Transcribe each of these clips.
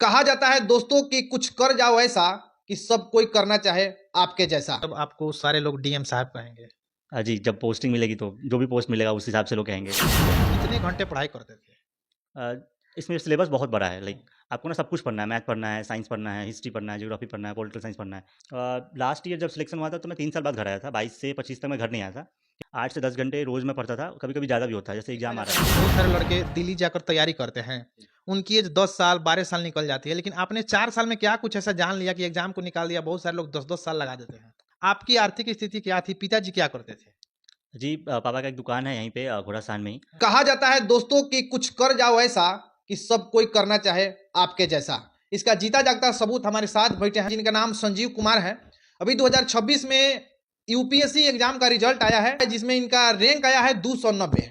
कहा जाता है दोस्तों कि कुछ कर जाओ ऐसा कि सब कोई करना चाहे आपके जैसा। तब आपको सारे लोग डीएम साहब कहेंगे। जी, जब पोस्टिंग मिलेगी तो जो भी पोस्ट मिलेगा उस हिसाब से लोग कहेंगे। कितने घंटे पढ़ाई करते थे? अ, इसमें सिलेबस बहुत बड़ा है, हुँ। लाइक आपको ना सब कुछ पढ़ना है, मैथ पढ़ना है, साइंस पढ़ना है, हिस्ट्री पढ़ना है, ज्योग्राफी पढ़ना है, पॉलिटिकल साइंस पढ़ना है। लास्ट ईयर जब सिलेक्शन हुआ था तो मैं 3 साल बाद घर आया था, 22 से 25 तक मैं घर नहीं आया था। 8 से 10 घंटे रोज़ मैं पढ़ता था, कभी-कभी ज़्यादा भी होता है, जैसे देखा एग्ज़ाम आ जाता रहा है है। कि बहुत सारे लड़के दिल्ली जाकर तैयारी करते हैं। उनकी एज 10 साल, 12 साल निकल जाती है, लेकिन आपने 4 साल में क्या कुछ ऐसा जान लिया कि एग्ज़ाम को निकाल दिया? बहुत सारे लोग 10-10 साल लगा देते हैं। आपकी आर्थिक स्थिति क्या थी? पिताजी क्या करते थे? जी, पापा का एक दुकान है यहीं पे घोड़ासान में ही। कहा जाता है दोस्तों कि कुछ कर जाओ ऐसा कि सब कोई करना चाहे आपके जैसा। इसका जीता जागता सबूत हमारे साथ बैठे हैं जिनका नाम संजीव कुमार है। अभी 2026 में यूपीएससी एग्जाम का रिजल्ट आया है जिसमें इनका रैंक आया है 290।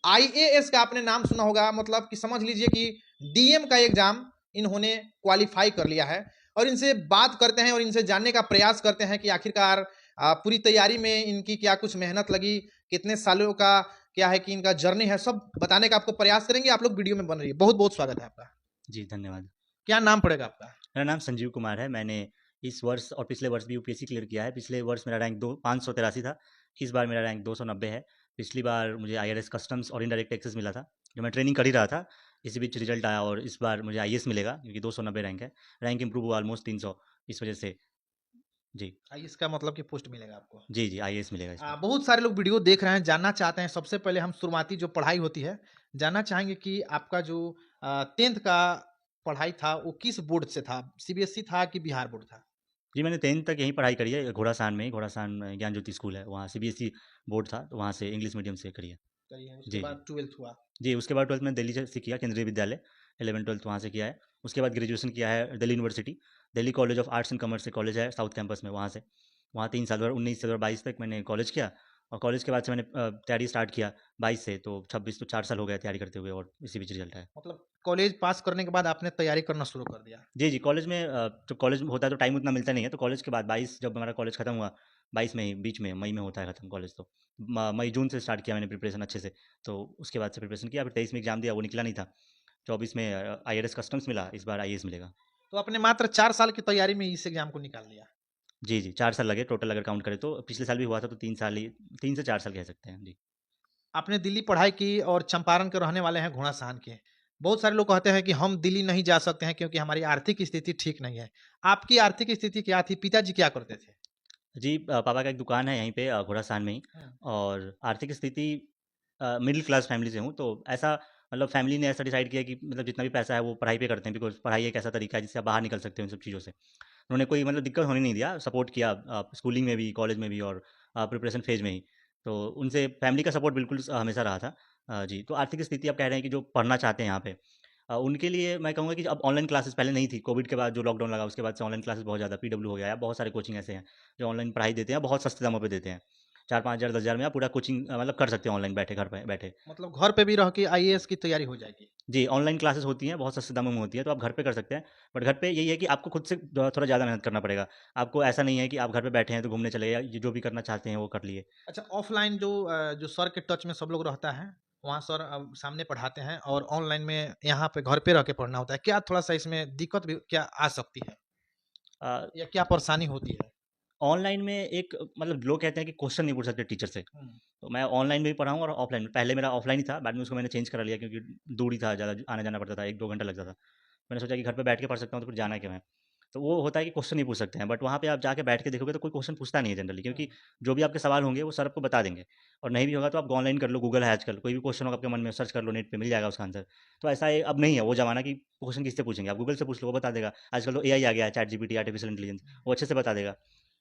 आईएएस का आपने नाम सुना होगा, मतलब कि समझ लीजिए कि डीएम का एग्जाम इन्होंने क्वालिफाई कर लिया है। और इनसे बात करते हैं और इनसे जानने का प्रयास करते हैं कि आखिरकार पूरी तैयारी में इनकी क्या कुछ मेहनत लगी, कितने सालों का क्या है कि इनका जर्नी है, सब बताने का आपको प्रयास करेंगे। आप लोग वीडियो में बन रही है। बहुत बहुत स्वागत है आपका। जी, धन्यवाद। क्या नाम पड़ेगा आपका? मेरा नाम संजीव कुमार है। मैंने इस वर्ष और पिछले वर्ष भी यूपीएससी क्लियर किया है। पिछले वर्ष मेरा रैंक 583 था। इस बार मेरा रैंक 290 है। पिछली बार मुझे आईआरएस कस्टम्स और इनडायरेक्ट टैक्सेस मिला था, जो मैं ट्रेनिंग कर ही रहा था। इसी बीच रिजल्ट आया और इस बार मुझे आईएएस मिलेगा क्योंकि 290 रैंक है। रैंक इम्प्रूव हुआ ऑलमोस्ट 300, इस वजह से। जी। इसका मतलब कि पोस्ट मिलेगा आपको। जी, जी, आईएएस मिलेगा इस बार। बहुत सारे लोग वीडियो देख रहे हैं, जानना चाहते हैं। सबसे पहले हम शुरुआती जो पढ़ाई होती है, जानना चाहेंगे कि आपका जो 10th का पढ़ाई था, वो किस बोर्ड से था? सीबीएसई था कि बिहार बोर्ड था? जी, मैंने 10th तक यहीं पढ़ाई करी है, घोड़ासान में ही। घोड़ासान ज्ञान ज्योति स्कूल है, वहाँ सीबीएसई बोर्ड था, तो वहाँ से इंग्लिश मीडियम से करी है। करिए, उसके जी, जी। बाद 12th हुआ। जी, उसके बाद 12th मैंने दिल्ली से किया, केंद्रीय विद्यालय, 11th-12th वहाँ से किया है। उसके बाद ग्रेजुएशन किया है Delhi university, Delhi college of arts and commerce से कॉलेज है साउथ कैंपस में, वहाँ से। वहाँ 3 साल 2019 से 2022 तक मैंने कॉलेज किया और कॉलेज के बाद से मैंने तैयारी स्टार्ट किया 22 से, तो 26 तो 4 साल हो गए तैयारी करते हुए और इसी बीच रिजल्ट आया। मतलब कॉलेज पास करने के बाद आपने तैयारी करना शुरू कर दिया। जी, जी, कॉलेज में जब कॉलेज में होता है तो टाइम उतना मिलता नहीं है, तो कॉलेज के बाद 22 जब हमारा कॉलेज खत्म हुआ, 22 में ही बीच में मई में होता है खत्म कॉलेज तो। मई-जून से स्टार्ट किया मैंने प्रिपरेशन अच्छे से, तो उसके बाद से प्रिपरेशन किया, फिर 23 में एग्ज़ाम दिया, वो निकला नहीं था। 24 में आईआरएस कस्टम्स मिला, इस बार आईएएस मिलेगा। तो आपने मात्र 4 साल की तैयारी में इस एग्ज़ाम को निकाल लिया। जी, जी, 4 साल लगे टोटल अगर काउंट करें तो, पिछले साल भी हुआ था तो 3 साल ही, 3 से 4 साल कह सकते हैं। जी। आपने दिल्ली पढ़ाई की और चंपारण के रहने वाले हैं घोड़ासान के। बहुत सारे लोग कहते हैं कि हम दिल्ली नहीं जा सकते हैं क्योंकि हमारी आर्थिक स्थिति ठीक नहीं है। आपकी आर्थिक स्थिति क्या थी? पिताजी क्या करते थे? जी, पापा का एक दुकान है यहीं पे घोड़ासान में ही हुँ। और आर्थिक स्थिति मिडिल क्लास फैमिली से हूँ, तो ऐसा मतलब फैमिली ने ऐसा डिसाइड किया कि मतलब जितना भी पैसा है वो पढ़ाई पे करते हैं, बिकॉज़ पढ़ाई एक ऐसा तरीका है जिससे आप बाहर निकल सकते हो इन सब चीज़ों से। उन्होंने कोई मतलब दिक्कत होने नहीं दिया, सपोर्ट किया स्कूलिंग में भी, कॉलेज में भी और प्रिपरेशन फेज़ में ही। तो उनसे फैमिली का सपोर्ट बिल्कुल हमेशा रहा था। जी, तो आर्थिक स्थिति आप कह रहे हैं कि जो पढ़ना चाहते हैं यहाँ पे, उनके लिए मैं कहूँगा कि अब ऑनलाइन क्लासेस पहले नहीं थी, कोविड के बाद जो लॉकडाउन लगा उसके बाद से ऑनलाइन क्लासेस बहुत ज़्यादा, पीडब्ल्यू हो गया है, बहुत सारे कोचिंग ऐसे हैं जो ऑनलाइन पढ़ाई देते हैं, बहुत सस्ते दामों पे देते हैं। 4-5 हज़ार, 10 हज़ार में आप पूरा कोचिंग मतलब कर सकते हैं ऑनलाइन बैठे, घर पे बैठे। मतलब घर पे भी रह के आईएएस की तैयारी हो जाएगी। जी, ऑनलाइन क्लासेस होती हैं, बहुत सस्ते दामों में होती हैं, तो आप घर पे कर सकते हैं। बट घर पे यही है कि आपको खुद से थोड़ा ज़्यादा मेहनत करना पड़ेगा। आपको ऐसा नहीं है कि आप घर पे बैठे हैं तो घूमने चले गए, या ये जो भी करना चाहते हैं वो कर लिए। अच्छा, ऑफ़लाइन जो सर के टच में सब लोग रहता है, वहाँ सर सामने पढ़ाते हैं और ऑनलाइन में यहाँ पे घर पे रह के पढ़ना होता है। क्या थोड़ा-सा इसमें दिक्कत भी क्या आ सकती है अ, या क्या परेशानी होती है? ऑनलाइन में एक मतलब लोग कहते हैं कि क्वेश्चन नहीं पूछ सकते टीचर से, हुँ। तो मैं ऑनलाइन में भी पढ़ा हूँ और ऑफलाइन में। पहले मेरा ऑफलाइन ही था, बाद में उसको मैंने चेंज करा लिया क्योंकि दूर ही था, ज़्यादा आना-जाना पड़ता था, 1-2 घंटा लगता था। मैंने सोचा कि घर पे बैठ के पढ़ सकता हूँ तो फिर जाना क्यों है। तो वो होता है कि क्वेश्चन नहीं पूछ सकते हैं, बट वहाँ पे आप जाके बैठ के देखोगे तो कोई क्वेश्चन पूछता नहीं है जनरली, क्योंकि हुँ। जो भी आपके सवाल होंगे वो सर आपको बता देंगे। और नहीं भी होगा तो आप ऑनलाइन कर लो, गूगल है आजकल, कोई भी क्वेश्चन होगा आपके मन में सर्च कर लो नेट पे, मिल जाएगा उसका आंसर। तो ऐसा है, अब नहीं है वो ज़माना कि क्वेश्चन किससे पूछेंगे, आप गूगल से पूछ लो, वो बता देगा। आजकल तो एआई आ गया है, चैट जीपीटी, आर्टिफिशियल इंटेलिजेंस, वो अच्छे से बता देगा।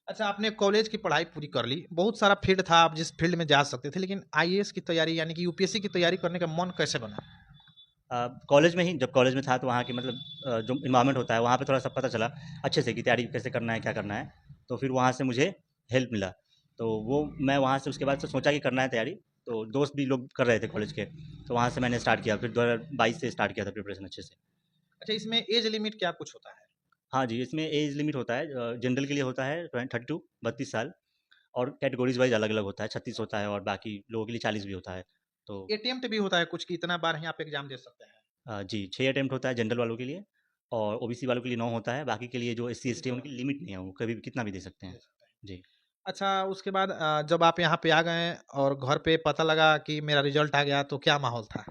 अच्छा, आपने कॉलेज की पढ़ाई पूरी कर ली, बहुत सारा फ़ील्ड था, आप जिस फ़ील्ड में जा सकते थे, लेकिन आईएएस की तैयारी यानी कि यूपीएससी की तैयारी करने का मन कैसे बना? कॉलेज में ही, जब कॉलेज में था तो वहाँ की मतलब जो एनवायरनमेंट होता है वहाँ पे थोड़ा-सा पता चला अच्छे से कि तैयारी कैसे करना है, क्या करना है। तो फिर वहाँ से मुझे हेल्प मिला। तो वो मैं वहाँ से उसके बाद से सोचा कि करना है तैयारी, तो दोस्त भी लोग कर रहे थे कॉलेज के, तो वहाँ से मैंने स्टार्ट किया। फिर 2022 से स्टार्ट किया था प्रिपरेशन अच्छे से। अच्छा, इसमें एज लिमिट क्या कुछ होता है? हाँ जी, इसमें एज लिमिट होता है, जनरल के लिए होता है 32 32 साल और कैटेगरीज़ वाइज़ अलग-अलग होता है, 36 होता है और बाकी लोगों के लिए 40 भी होता है। तो अटेम्प्ट भी होता है कुछ कि इतना बार ही आप एग्ज़ाम दे सकते हैं। जी, 6 अटेम्प्ट होता है जनरल वालों के लिए और ओबीसी वालों के लिए 9 होता है, बाकी के लिए जो एससी एसटी है उनकी लिमिट नहीं है, वो कभी भी कितना भी दे सकते हैं। जी। अच्छा, उसके बाद जब आप यहाँ पे आ गए और घर पे पता लगा कि मेरा रिजल्ट आ गया तो क्या माहौल था?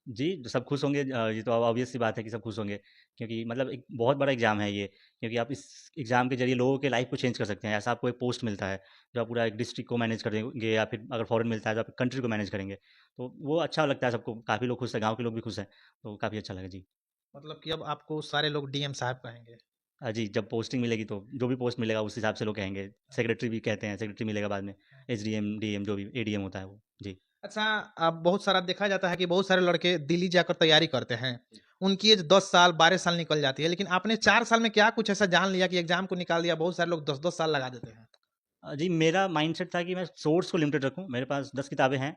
जी, सब खुश होंगे, ये तो ऑब्वियस सी बात है कि सब खुश होंगे, क्योंकि मतलब एक बहुत बड़ा एग्ज़ाम है ये, क्योंकि आप इस एग्ज़ाम के ज़रिए लोगों के लाइफ़ को चेंज कर सकते हैं। ऐसा आपको एक पोस्ट मिलता है, जो आप पूरा एक डिस्ट्रिक्ट को मैनेज करेंगे, या फिर अगर फॉरेन मिलता है तो आप कंट्री को मैनेज करेंगे। तो वो अच्छा लगता है सबको, काफ़ी लोग खुश हैं, गाँव के लोग भी खुश हैं, तो काफ़ी अच्छा लगा। जी। मतलब कि अब आपको सारे लोग डीएम साहब कहेंगे। जी, जब पोस्टिंग मिलेगी तो जो भी पोस्ट मिलेगा उस हिसाब से लोग कहेंगे। सेक्रेटरी भी कहते हैं, सेक्रेटरी मिलेगा बाद में, एसडीएम, डीएम जो भी एडीएम होता है वो। जी। अच्छा, अब बहुत सारा देखा जाता है कि बहुत सारे लड़के दिल्ली जाकर तैयारी करते हैं। उनकी एज 10 साल, 12 साल निकल जाती है, लेकिन आपने 4 साल में क्या कुछ ऐसा जान लिया कि एग्ज़ाम को निकाल दिया? बहुत सारे लोग 10-10 साल लगा देते हैं। जी, मेरा माइंडसेट था कि मैं सोर्स को लिमिटेड रखूँ। मेरे पास 10 किताबें हैं,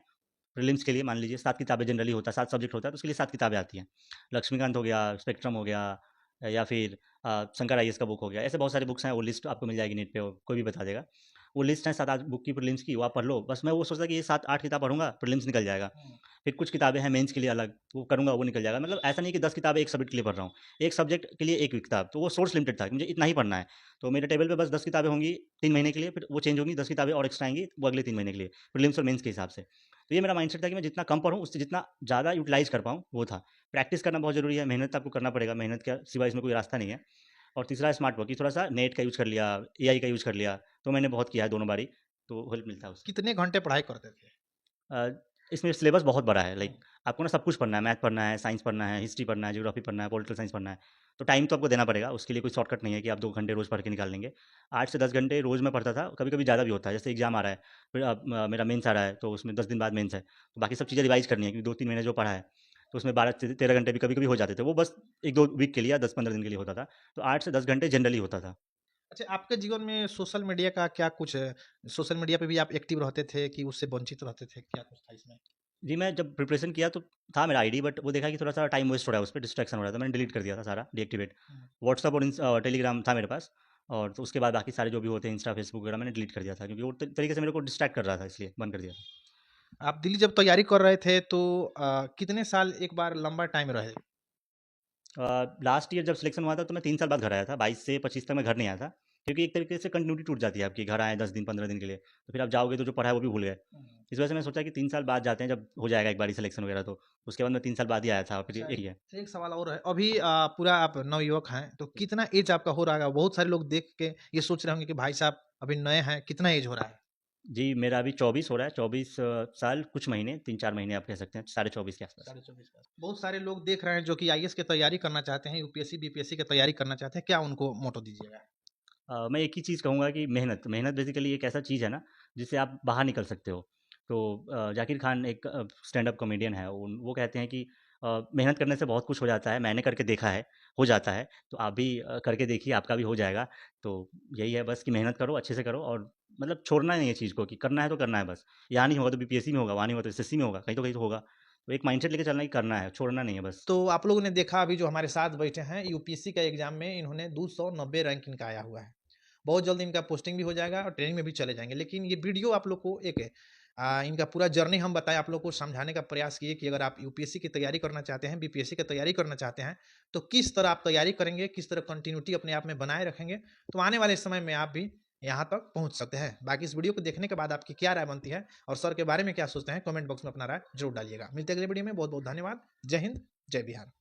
प्रीलिम्स के लिए मान लीजिए 7 किताबें जनरली होता है, 7 सब्जेक्ट होता है, तो उसके लिए 7 किताबें आती हैं। लक्ष्मीकांत हो गया, स्पेक्ट्रम हो गया, या फिर शंकर आईएएस का बुक हो गया। ऐसे बहुत सारे बुक्स हैं, वो लिस्ट आपको मिल जाएगी नेट पे, कोई भी बता देगा। वो लिस्ट है 7-8 बुक की प्रीलिम्स की, वो आप पढ़ लो। बस मैं वो सोचता कि ये 7-8 किताब पढ़ूँगा, प्रीलिम्स निकल जाएगा। फिर कुछ किताबें हैं मेंस के लिए अलग, वो करूँगा वो निकल जाएगा। मतलब ऐसा नहीं कि 10 किताबें एक सब्जेक्ट के लिए पढ़ रहा हूँ। एक सब्जेक्ट के लिए 1 किताब, तो वो सोर्स लिमिटेड था कि मुझे इतना ही पढ़ना है। तो मेरे टेबल पे बस 10 किताबें होंगी 3 महीने के लिए, फिर वो चेंज होंगी, 10 किताबें और एक्स्ट्रा आएँगी, वो अगले 3 महीने के लिए, प्रीलिम्स और मेंस के हिसाब से। तो ये मेरा माइंडसेट था कि मैं जितना कम पढूँ, उससे जितना ज़्यादा यूटिलाइज़ कर पाऊँ, वो था। प्रैक्टिस करना बहुत ज़रूरी है, मेहनत आपको करना पड़ेगा, मेहनत के सिवाय इसमें कोई रास्ता नहीं है। और तीसरा स्मार्ट वर्क, कि थोड़ा-सा नेट का यूज़ कर लिया, एआई का यूज़ कर लिया, तो मैंने बहुत किया है दोनों बारी, तो हेल्प मिलता है उससे। कितने घंटे पढ़ाई करते थे? अ, इसमें सिलेबस बहुत बड़ा है, लाइक आपको ना सब कुछ पढ़ना है, मैथ पढ़ना है, साइंस पढ़ना है, हिस्ट्री पढ़ना है, ज्योग्राफी पढ़ना है, पॉलिटिकल साइंस पढ़ना है। तो टाइम तो आपको देना पड़ेगा, उसके लिए कोई शॉर्टकट नहीं है कि आप 2 घंटे रोज़ पढ़ के निकाल लेंगे। 8 से 10 घंटे रोज़ मैं पढ़ता था, कभी-कभी ज़्यादा भी होता है। जैसे एग्ज़ाम आ रहा है, फिर मेरा मेंस आ रहा है, तो उसमें 10 दिन बाद मेंस है। तो बाकी सब चीज़ें रिवाइज़ करनी है, क्योंकि 2-3 महीने जो पढ़ा है, तो उसमें 12 से 13 घंटे भी कभी-कभी हो जाते थे। वो बस 1-2 वीक के लिए या 10-15 दिन के लिए होता था। तो 8 से 10 घंटे जनरली होता था। अच्छा, आपके जीवन में सोशल मीडिया का क्या कुछ सोशल मीडिया पे भी आप एक्टिव रहते थे कि उससे वंचित रहते थे? क्या कुछ था इसमें? जी, मैं जब प्रिपरेशन किया तो था मेरा आईडी, बट वो देखा कि थोड़ा-सा टाइम वेस्ट हो रहा है उसपे, डिस्ट्रैक्शन हो रहा था, मैंने डिलीट कर दिया था सारा, डीएक्टिवेट। हुँ। व्हाट्सएप और टेलीग्राम था मेरे पास, और तो उसके बाद बाकी सारे जो भी होते हैं इंस्टा, फेसबुक वगैरह मैंने डिलीट कर दिया था, क्योंकि वो तरीके से मेरे को डिस्ट्रैक्ट कर रहा था, इसलिए बंद कर दिया था। आप दिल्ली जब तैयारी कर रहे थे तो कितने साल एक बार लंबा टाइम रहे? लास्ट ईयर जब सिलेक्शन हुआ था तो मैं 3 साल बाद घर आया था, 22 से 25 तक मैं घर नहीं आया था, क्योंकि एक तरीके से कंटिन्यूटी टूट जाती है आपकी, घर आए 10 दिन 15 दिन के लिए, तो फिर आप जाओगे तो जो पढ़ा है वो भी भूल गए। इस वजह से मैं सोचा कि 3 साल बाद जाते हैं, जब हो जाएगा एक बारी सिलेक्शन वगैरह, तो उसके बाद मैं 3 साल बाद ही आया था, फिर अच्छा, यही है। एक सवाल और है। अभी पूरा आप नवयुवक हैं, तो कितना ऐज आपका हो रहा होगा? बहुत सारे लोग देख के ये सोच रहे होंगे कि भाई साहब अभी नए हैं, कितना ऐज हो रहा है? जी, मेरा अभी 24 हो रहा है, 24 साल कुछ महीने, 3-4 महीने आप कह सकते हैं, साढ़े 24 के आसपास। साढ़े 24 का। बहुत सारे लोग देख रहे हैं जो कि आईएएस की तैयारी करना चाहते हैं, यूपीएससी, बीपीएससी की तैयारी करना चाहते हैं, क्या उनको मोटो दीजिएगा? मैं एक ही चीज़ कहूँगा कि मेहनत, मेहनत बेसिकली एक ऐसा चीज़ है ना, जिससे आप बाहर निकल सकते हो। तो जाकिर खान एक स्टैंड अप कॉमेडियन है, वो कहते हैं कि मेहनत करने से बहुत कुछ हो जाता है, मैंने करके देखा है, हो जाता है, तो आप भी करके देखिए, आपका भी हो जाएगा। तो यही है बस कि मेहनत करो, अच्छे से करो, और मतलब छोड़ना नहीं है चीज़ को, कि करना है तो करना है बस। यहाँ नहीं होगा तो बीपीएससी में होगा, वहाँ नहीं होगा तो एसएससी में होगा, कहीं तो होगा। तो एक माइंडसेट लेके चलना है कि करना है, छोड़ना नहीं है बस। तो आप लोगों ने देखा अभी जो हमारे साथ बैठे हैं, यूपीएससी का एग्ज़ाम में इन्होंने 290 रैंक इनका आया हुआ है। बहुत जल्द इनका पोस्टिंग भी हो जाएगा और ट्रेनिंग में भी चले जाएँगे। लेकिन ये वीडियो आप लोग को एक इनका पूरा जर्नी हम बताएँ, आप लोग को समझाने का प्रयास किए कि अगर आप यूपीएससी की तैयारी करना चाहते हैं, बीपीएससी की तैयारी करना चाहते हैं, तो किस तरह आप तैयारी करेंगे, किस तरह कंटिन्यूटी अपने आप में बनाए रखेंगे, तो आने वाले समय में आप भी यहाँ तक पहुँच सकते हैं। बाकी इस वीडियो को देखने के बाद आपकी क्या राय बनती है और सर के बारे में क्या सोचते हैं, कमेंट बॉक्स में अपना राय ज़रूर डालिएगा। मिलते हैं अगले वीडियो में, बहुत-बहुत धन्यवाद। जय हिंद, जय बिहार।